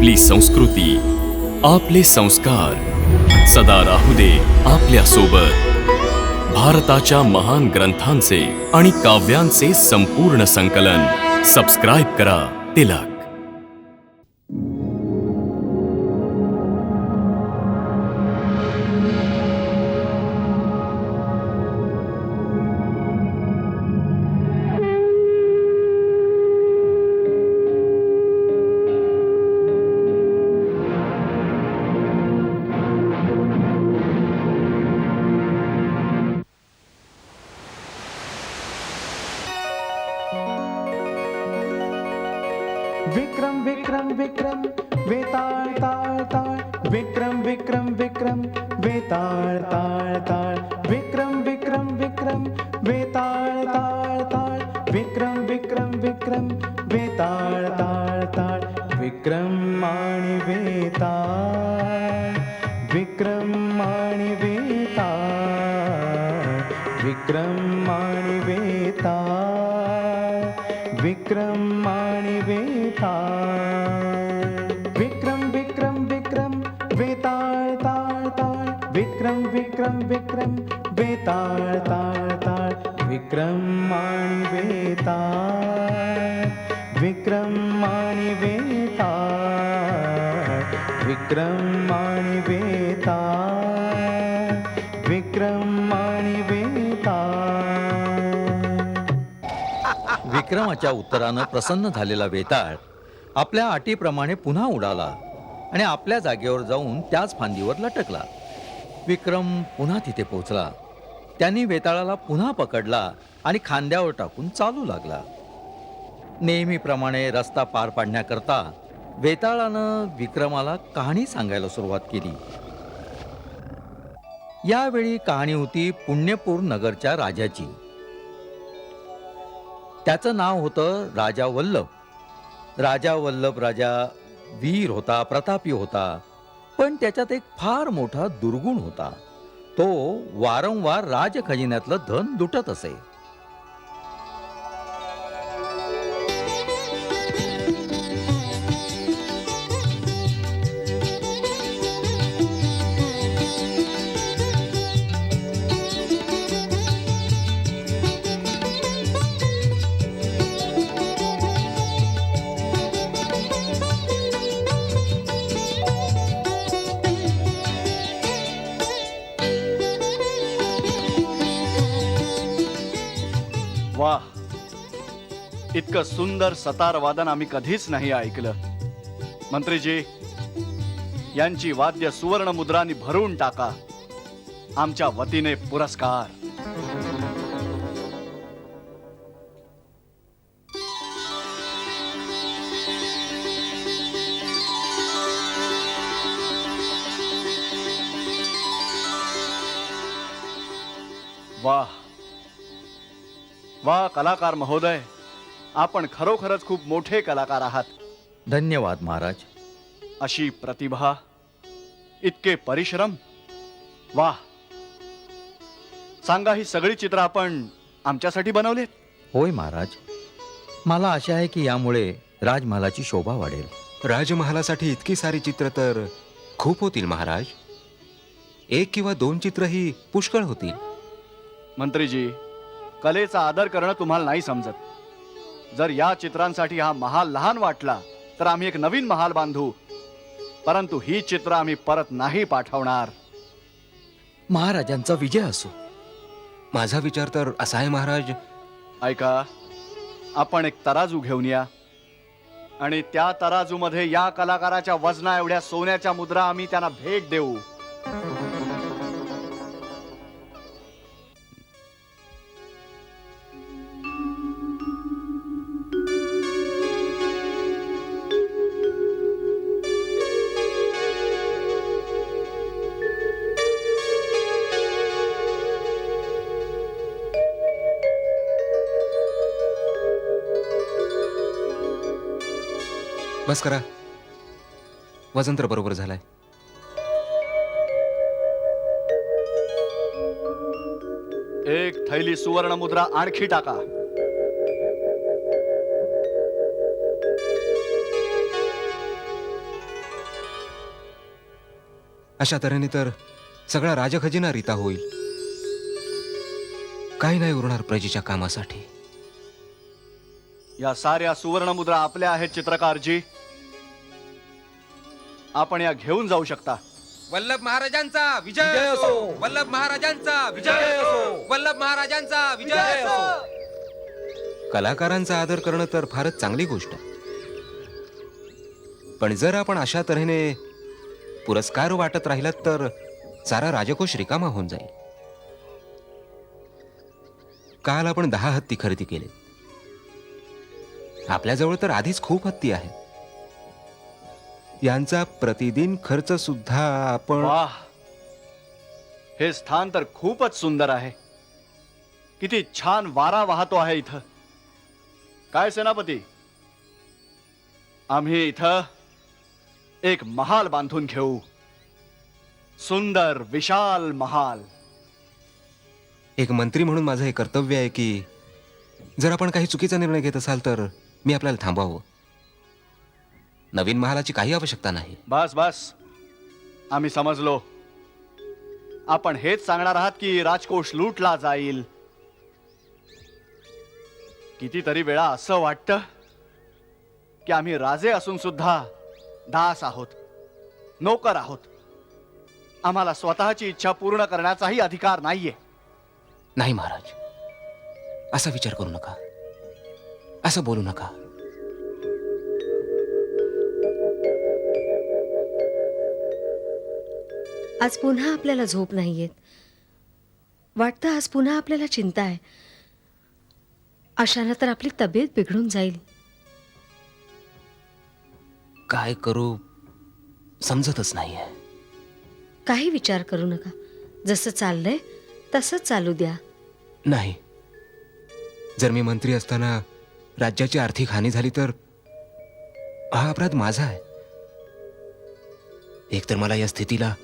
आपली संस्कृती, आपले संस्कार सदा राहू दे आपल्या सोबत. भारताच्या महान ग्रंथांचे आणि काव्यांचे संपूर्ण संकलन. सबस्क्राइब करा तिलक. विक्रम विक्रम विक्रम वेताळ ताळ ताळ विक्रम विक्रम विक्रम वेताळ ताळ ताळ विक्रम विक्रम विक्रम वेताळ ताळ ताळ विक्रम विक्रम विक्रम वेताळ ताळ ताळ विक्रम आणि वेताळ विक्रम आणि वेताळ विक्रम आणि वेताळ विक्रम आणि विक्रम विक्रम विक्रम वेताळ ताळ ताळ विक्रम विक्रम विक्रम वेताळ ताळ ताळ विक्रम आणि वेताळ विक्रम आणि वेताळ विक्रम आणि वेताळ विक्रम आणि वेताळ. विक्रमाच्या उत्तरानं प्रसन्न झालेला वेताळ आपल्या अटीप्रमाणे पुन्हा उडाला आणि आपल्या जागेवर जाऊन त्याच फांदीवर लटकला. विक्रम पुन्हा तिथे पोहोचला. त्यांनी वेताळाला पुन्हा पकडला आणि खांद्यावर टाकून चालू लागला. नेहमीप्रमाणे रस्ता पार पाडण्याकरता वेताळानं विक्रमाला कहाणी सांगायला सुरुवात केली. यावेळी कहाणी होती पुण्यपूर नगरच्या राजाची. त्याचं नाव होतं राजा वल्लभ. राजा वल्लभ राजा वीर होता, प्रतापी होता, पण त्याच्यात एक फार मोठा दुर्गुण होता. तो वारंवार राजखजिन्यातलं धन लुटत असे. वाह, इतकं सुंदर सतार वादन आम्ही कधीच नाही ऐकलं. मंत्रीजी, यांची वाद्य सुवर्ण मुद्रांनी भरून टाका. आमच्या वतीने पुरस्कार. वाह वा कलाकार महोदय, आपण खरोखरच खूप मोठे कलाकार आहात. धन्यवाद महाराज. अशी प्रतिभा, इतके परिश्रम. वाह, सांगा, ही सगळी चित्र आपण आमच्यासाठी बनवलेत? होय महाराज. मला आशा आहे की यामुळे राजमहालाची शोभा वाढेल. राजमहालासाठी इतकी सारी चित्र तर खूप होतील महाराज. 1 किंवा 2 चित्रही पुष्कळ होतील. मंत्रीजी, कलेचा आदर करणं तुम्हाला नाही समजत. जर या चित्रांसाठी हा महाल लहान वाटला तर आम्ही एक नवीन महाल बांधू, परंतु ही चित्र आम्ही परत नाही पाठवणार. महाराजांचा विजय असो. माझा विचार तर असा आहे महाराज. ऐका, आपण एक तराजू घेऊन या आणि त्या तराजूमध्ये या कलाकाराच्या वजना एवढ्या सोन्याच्या मुद्रा आम्ही त्यांना भेट देऊ. बस करा. वजन तर बरोबर झालाय. एक थैली सुवर्ण मुद्रा आणखी टाका. अशा तऱ्हेने तर सगळा राजखजिना रीता होईल. काही नाही उरणार प्रजेच्या कामासाठी. या साऱ्या सुवर्ण मुद्रा आपल्या आहेत चित्रकारजी. आपण या घेऊन जाऊ शकता. वल्लभ महाराजांचा विजय असो. वल्लभ महाराजांचा विजय असो. वल्लभ महाराजांचा विजय असो. कलाकारांचा आदर करणं तर फारच चांगली गोष्ट आहे. पण जर आपण अशा तऱ्हेने पुरस्कार वाटत राहिलात तर सारा राजकोष रिकामा होऊन जाईल. काल आपण 10 हत्ती खरेदी केले. आपल्याजवळ तर आधीच खूप हत्ती आहेत. यांचा प्रतिदिन खर्च सुद्धा आपण वाह, हे स्थान तर खूपच सुंदर आहे. किती छान वारा वाहतो आहे इथं. काय सेनापती, आम्ही इथं एक महाल बांधून घेऊ. सुंदर विशाल महाल. एक मंत्री म्हणून माझं हे कर्तव्य आहे की जर आपण काही चुकीचा निर्णय घेत असाल तर मी आपल्याला थांबवावं. नवीन महालाची काही आवश्यकता नाही. बस बस, आम्ही समजलो. आपण हेच सांगणार आहात की राजकोष लूटला जाईल. कितीतरी वेळा असं वाटतं की आम्ही राजे असून सुद्धा दास आहोत, नोकर आहोत. आम्हाला स्वतःची इच्छा पूर्ण करण्याचाही अधिकार नाहीये. नाही महाराज, असा विचार करू नका, असं बोलू नका. आज पुन्हा आपल्याला झोप नाही येत. वाटतं आज पुन्हा आपल्याला चिंता आहे. अशानं तर आपली तब्येत बिघडून जाईल. काय करू समजतच नाहीये. काही विचार करू नका. जसं चाललंय तसंच चालू द्या. नाही, जर मी मंत्री असताना राज्याची आर्थिक हानी झाली तर हा अपराध माझा आहे. एकतर मला या स्थितीला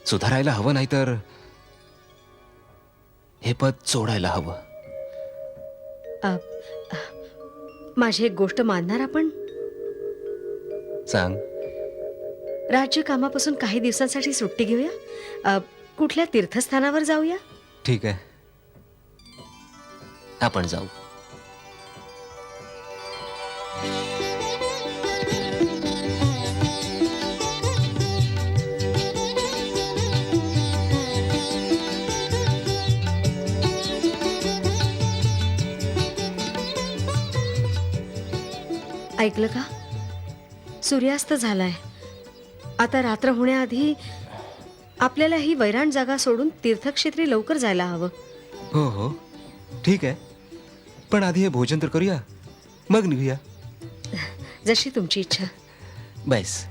सुधारायला हवं, नाही तर हे पद सोडायला हवं. माझी एक गोष्ट मानणार आपण? सांग. राज्य कामापासून काही दिवसांसाठी सुट्टी घेऊया. कुठल्या तीर्थस्थानावर जाऊया. ठीक आहे, आपण जाऊ. ऐकलं का? सूर्यास्त झालाय. आता रात्र होण्याआधी आपल्याला ही वैराण जागा सोडून तीर्थक्षेत्री लवकर जायला हवं. हो हो, ठीक आहे. पण आधी हे भोजन तर करूया, मग निघूया. जशी तुमची इच्छा. बस.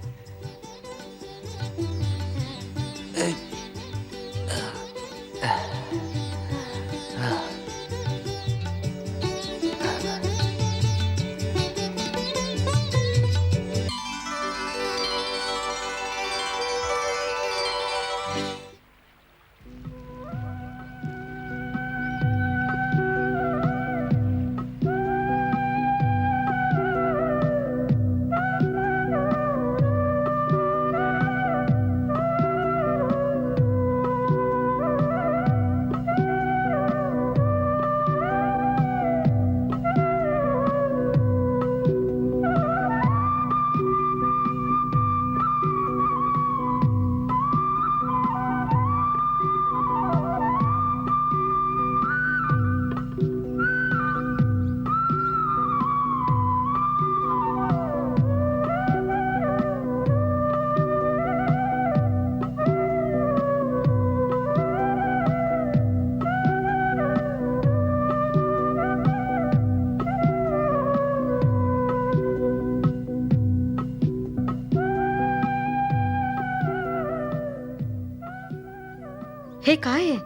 हे काय आहे?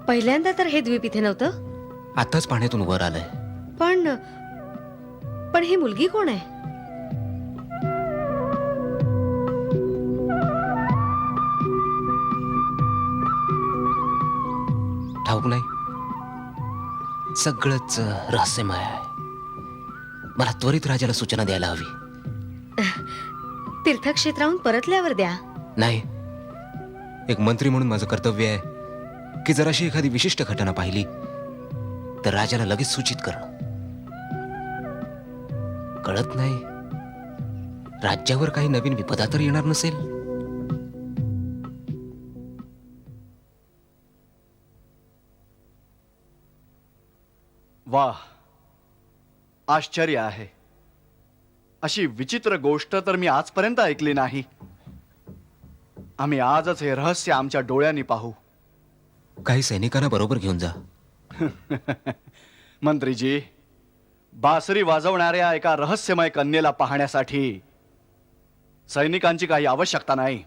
पहिल्यांदा तर हे द्वीप इथे नव्हतं. आताच पाण्यातून वर आलंय. पण ही मुलगी कोण आहे? ठाऊक नाही. सगळंच रहस्यमय आहे. मला त्वरित राजाला सूचना द्यायला हवी. तीर्थक्षेत्राहून परतल्यावर द्या. नाही, एक मंत्री म्हणून माझं कर्तव्य आहे की जराशी एखादी विशिष्ट घटना पाहिली तर राजाला लगेच सूचित करणं. कळत नाही, राज्यावर काही नवीन विपदा तर येणार नसेल. वाह, आश्चर्य आहे. अशी विचित्र गोष्ट तर मी आजपर्यंत ऐकली नाही. आम्ही आजच हे रहस्य आमच्या डोळ्यांनी पाहू. काही सैनिकांना बरोबर घेऊन जा. मंत्रीजी, बासरी वाजवणाऱ्या एका रहस्यमय कन्येला पाहण्यासाठी सैनिकांची काही आवश्यकता नाही.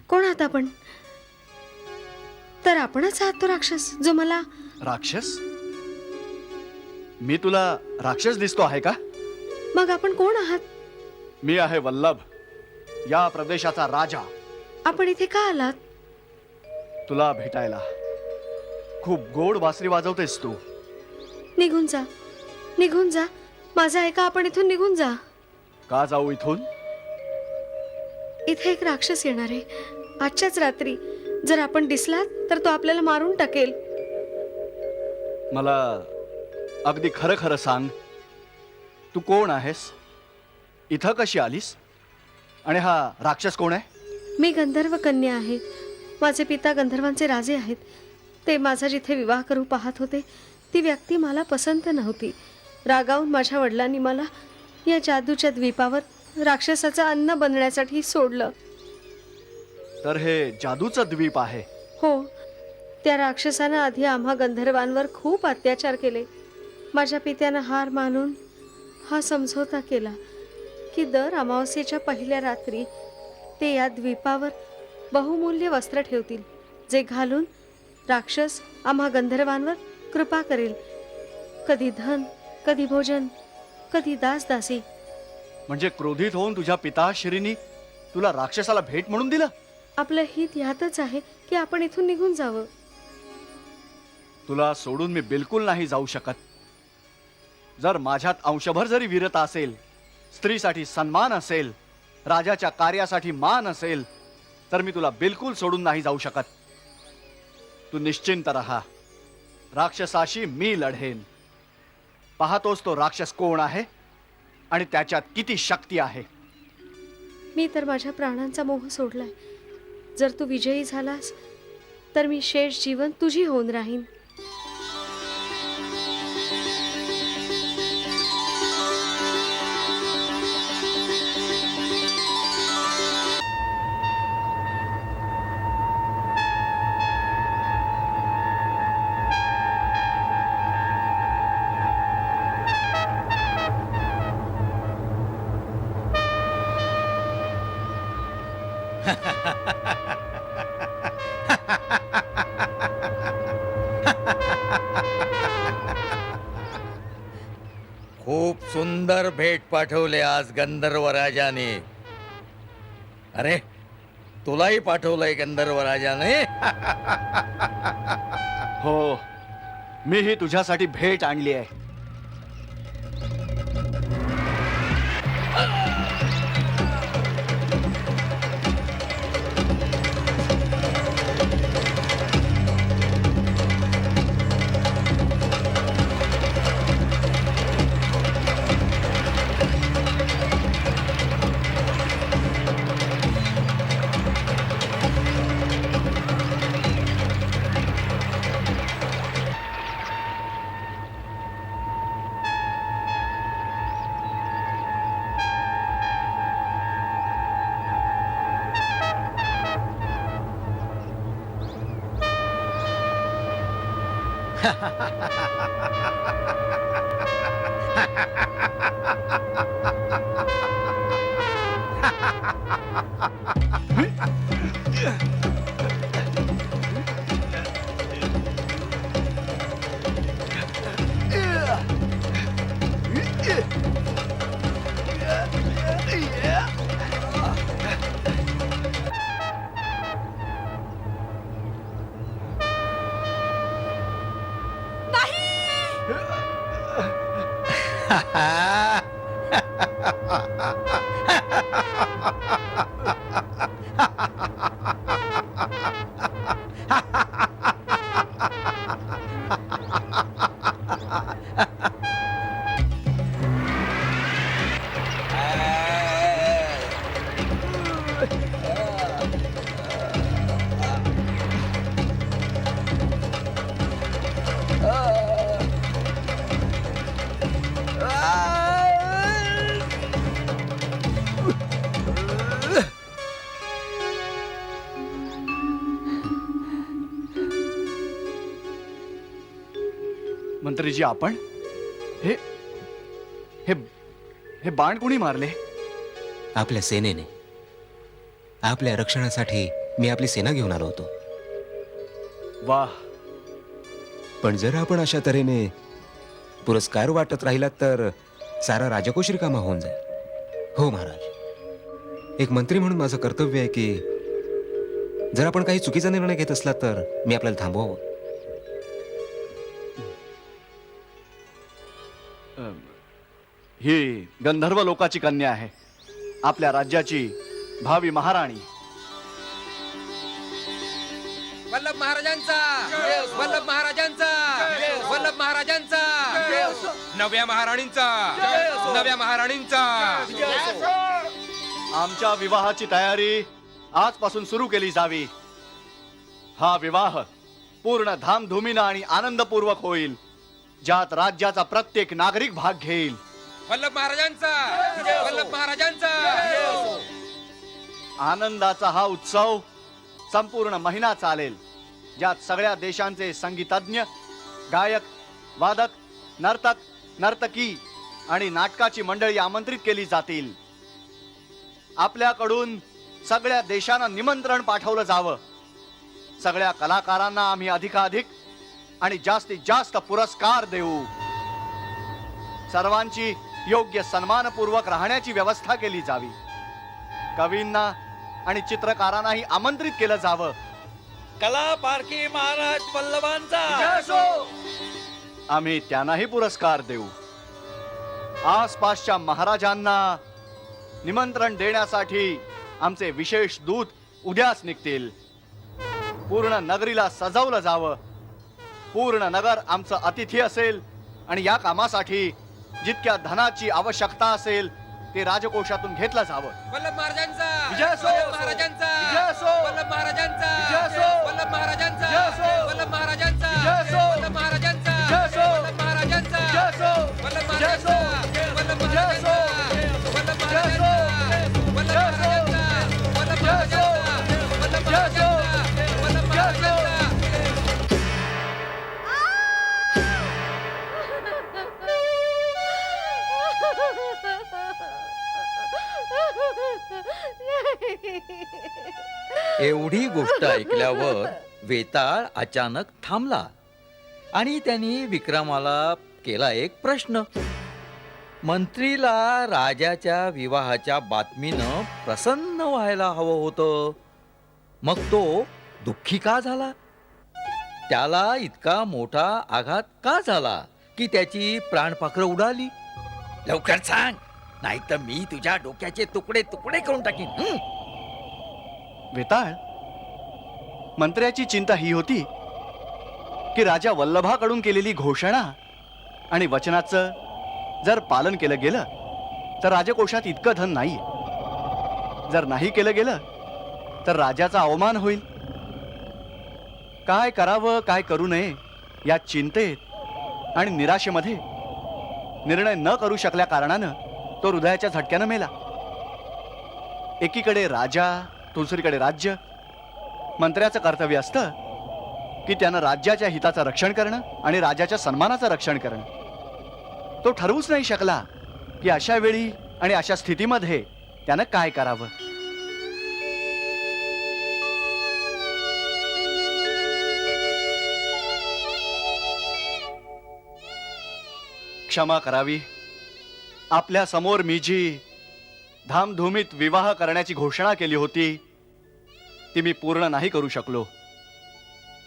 कोण आहात आपण? तर आपणच आहात तो राक्षस जो मला. राक्षस? मी तुला राक्षस दिसतो आहे का? मग आपण कोण आहात? मी आहे वल्लभ, या प्रदेशाचा राजा. आपण इथे का आलात? तुला भेटायला. खूप गोड बासरी वाजवतेस तू. निघून जा, निघून जा. माझं ऐका, आपण इथून निघून जा. का जाऊ इथून? इथे एक राक्षस येणार आहे आजच्याच रात्री. जर आपण दिसलात तर तो आपल्याला मारून टाकेल. मला अगदी खरं खरं सांग, तू कोण आहेस? इथं कशी आलीस? आणि हा राक्षस कोण आहे? मी गंधर्व कन्या आहे. माझे पिता गंधर्वांचे राजे आहेत. ते माझा जिथे विवाह करू पाहत होते ती व्यक्ती मला पसंत नव्हती. रागावून माझ्या वडिलांनी मला या जादूच्या द्वीपावर राक्षसाचं अन्न बनण्यासाठी सोडलं. तर हे जादूचं द्वीप आहे. हो, त्या राक्षसानं आधी आम्हा गंधर्वांवर खूप अत्याचार केले. माझ्या पित्यानं हार मानून हा समझोता केला की दर अमावस्येच्या पहिल्या रात्री ते या द्वीपावर बहुमूल्य वस्त्र ठेवतील, जे घालून राक्षस आम्हा गंधर्वांवर कृपा करेल. कधी धन, कधी भोजन, कधी दासदासी. म्हणजे क्रोधित होऊन तुझ्या पिताश्रींनी तुला राक्षसाला भेट म्हणून दिलं? आपलं हित यातच आहे की आपण इथून निघून जावं. तुला सोडून मी बिलकुल नाही जाऊ शकत. जर माझ्यात अंशभर जरी वीरता असेल, स्त्रीसाठी सन्मान असेल, राजाच्या कार्यासाठी मान असेल, तर मी तुला बिलकुल सोडून नाही जाऊ शकत. तू निश्चिंत राहा, राक्षसाशी मी लढेन. पाहतोस तो राक्षस कोण आहे आणि त्याच्यात किती शक्ती आहे. मी तर माझ्या प्राणांचा मोह सोडलाय. जर तू विजयी झालास तर मी शेष जीवन तुझी होऊन राहीन. खूप सुंदर भेट पाठवले आज गंधर्व राजाने. अरे तुलाही पाठवलंय गंधर्व राजाने. हो, मीही तुझ्यासाठी भेट आणली आहे. मंत्रीजी, आपण हे हे हे बाण कोणी मारले? आपल्या सेनेने. आपल्या रक्षणासाठी मी आपली सेना घेऊन आलो होतो. वाह, पण जर आपण अशा तऱ्हेने पुरस्कार वाटत राहिलात तर सारा राजकोष रिकामा होऊन जाईल. हो महाराज, एक मंत्री म्हणून माझं कर्तव्य आहे की जर आपण काही चुकीचा निर्णय घेत असला तर मी आपल्याला थांबवावं. ही गंधर्व लोकाची कन्या आहे, आपल्या राज्याची भावी महाराणी. वल्लभ महाराजांचा, वल्लभ महाराजांचा, वल्लभ महाराजांचा, नव्या महाराणींचा, नव्या महाराणींचा. आमच्या विवाहाची तयारी आजपासून सुरू केली जावी. हा विवाह पूर्ण धामधुमीनं आणि आनंदपूर्वक होईल, ज्यात राज्याचा प्रत्येक नागरिक भाग घेईल. वल्लभ महाराजांचा, वल्लभ महाराजांचा. आनंदाचा हा उत्सव संपूर्ण महिना चालेल, ज्यात सगळ्या देशांचे संगीतज्ञ, गायक, वादक, नर्तक, नर्तकी आणि नाटकाची मंडळी आमंत्रित केली जातील. आपल्याकडून सगळ्या देशांना निमंत्रण पाठवलं जावं. सगळ्या कलाकारांना आम्ही अधिकाधिक आणि जास्तीत जास्त पुरस्कार देऊ. सर्वांची योग्य सन्मानपूर्वक राहण्याची व्यवस्था केली जावी. कवींना आणि चित्रकारांनाही आमंत्रित केलं जावं. कला पारखी महाराज वल्लभांचा. आम्ही त्यांनाही पुरस्कार देऊ. आसपासच्या महाराजांना निमंत्रण देण्यासाठी आमचे विशेष दूत उद्याच निघतील. पूर्ण नगरीला सजवलं जावं. पूर्ण नगर आमचं अतिथी असेल आणि या कामासाठी जितक्या धनाची आवश्यकता असेल ते राजकोषातून घेतलं जावं. वल्लभ महाराजांचा, विजय असो. वल्लभ महाराजांचा, विजय असो. वल्लभ महाराजांचा, विजय असो. वल्लभ महाराजांचा, विजय असो. वल्लभ महाराजांचा, विजय असो. वल्लभ महाराजांचा, विजय असो. वल्लभ महाराजांचा, विजय असो. वल्लभ विजय असो. महाराजांचा, वल्लभ विजय असो. महाराजांचा, वल्लभ विजय असो. महाराजांचा, वल्लभ विजय असो. महाराजांचा, वल्लभ विजय असो. महाराजांचा, वल्लभ विजय असो. महाराजांचा, वल्लभ विजय असो. महाराजांचा. एवढी गोष्ट ऐकल्यावर वेताळ अचानक थांबला आणि त्यांनी विक्रमाला केला एक प्रश्न. मंत्रीला राजाच्या विवाहाच्या बातमीनं प्रसन्न व्हायला हवं होतं, मग तो दुःखी का झाला? त्याला इतका मोठा आघात का झाला की त्याची प्राणपाखरं उडाली? लवकर सांग, नाही तर मी तुझ्या डोक्याचे तुकडे तुकडे करून टाकीन. वेताळ, मंत्र्याची चिंता ही होती की राजा वल्लभाकडून केलेली घोषणा आणि वचनाचं जर पालन केलं गेलं तर राजकोषात इतकं धन नाही. जर नाही केलं गेलं तर राजाचा अवमान होईल. काय करावं काय करू नये या चिंतेत आणि निराशेमध्ये निर्णय न करू शकल्या कारणानं तो हृदयाच्या झटक्यानं मेला. एकीकडे राजा, दुसरीकडे राज्य. मंत्र्याचं कर्तव्य असतं की त्यानं राज्याच्या हिताचं रक्षण करणं आणि राजाच्या सन्मानाचं रक्षण करणं. तो ठरवूच नाही शकला की अशा वेळी आणि अशा स्थितीमध्ये त्यानं काय करावं. क्षमा करावी. आपल्या समोर मी जी धामधूमीत विवाह करण्याची घोषणा केली होती ती मी पूर्ण नाही करू शकलो.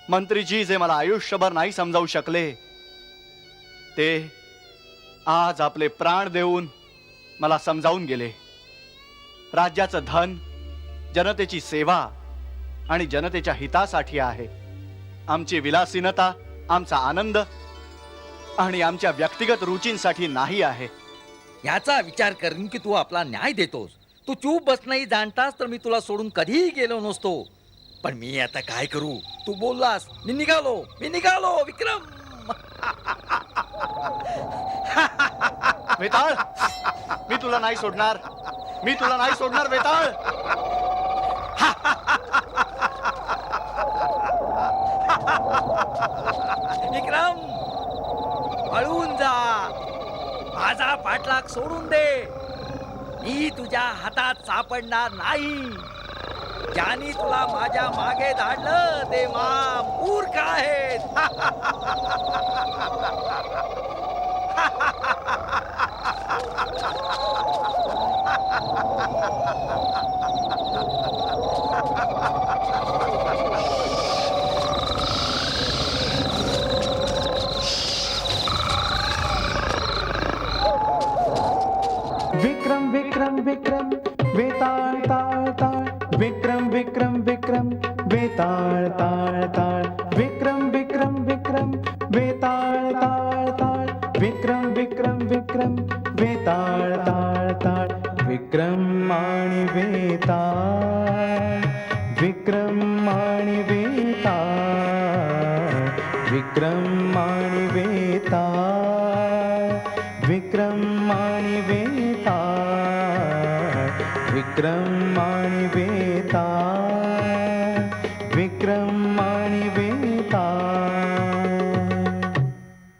मंत्रीजी जे मला आयुष्यभर नाही समजावू शकले ते आज आपले प्राण देऊन मला समजावून गेले. राज्याचं धन जनतेची सेवा आणि जनतेच्या हितासाठी आहे. आमची विलासीनता, आमचा आनंद आणि आमच्या व्यक्तिगत रुचींसाठी नाही आहे. याचा विचार करून की तू आपला न्याय देतोस. तू चूप बस नाही जाणतास तर मी तुला सोडून कधीही गेलो नसतो. पण मी आता काय करू? तू बोललास, मी निघालो विक्रम. वेताळ, मी तुला नाही सोडणार वेताळ. विक्रम, पळून जा. माझा पाठलाग सोडून दे. मी तुझ्या हातात सापडणार नाही. ज्यांनी तुला माझ्या मागे धाडलं ते मूर्ख आहेत. विक्रम विक्रम विक्रम वेताळ ताळ ताळ. विक्रम विक्रम विक्रम वेताळ ताळ ताळ. विक्रम विक्रम विक्रम वेताळ ताळ ताळ. विक्रम विक्रम विक्रम वेताळ ताळ ताळ. विक्रम आणि वेताळ. विक्रम आणि वेताळ. विक्रम आणि वेताळ. विक्रम आणि वेताळ. विक्रम आणि वेताळ.